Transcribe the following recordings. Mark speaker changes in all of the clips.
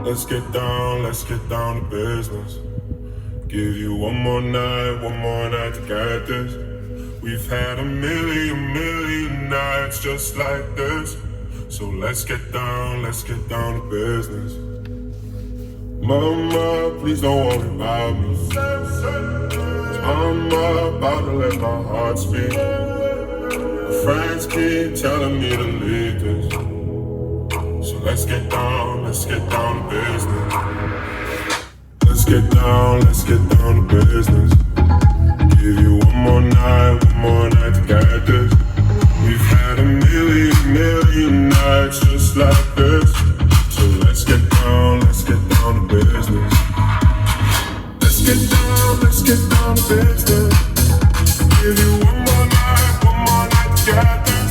Speaker 1: let's get down to business. Give you one more night to get this. We've had a million nights just like this. So let's get down to business. Mama, please don't worry about me. I'm about to let my heart speak. My friends keep telling me to leave this. So let's get down to business. Let's get down to business. Give you one more night to get this. We've had a million nights just like this. So let's get down to business. Let's get down to business. Give you one more night to get this.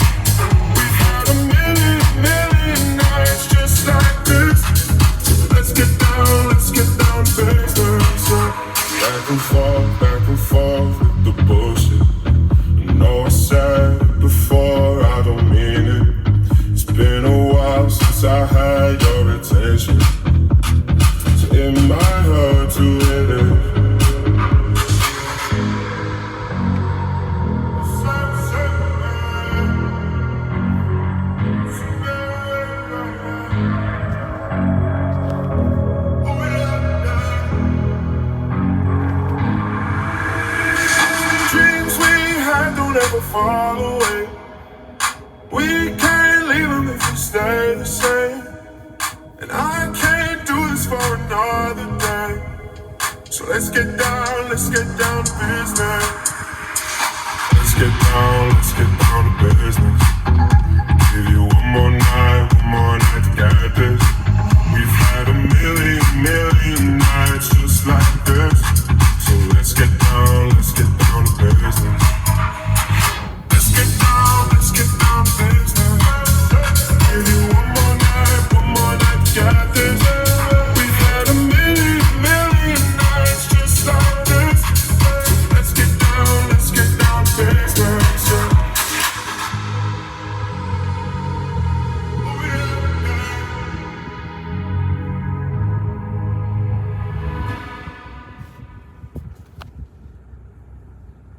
Speaker 1: We've had a million nights just like this. So let's get down to business. Back and forth with the bullshit. I know I said it before, I don't mean it. It's been a while since I had your attention, so it might hurt to hit it. Never fall away. We can't leave them if we stay the same. And I can't do this for another day. So let's get down to business. Let's get down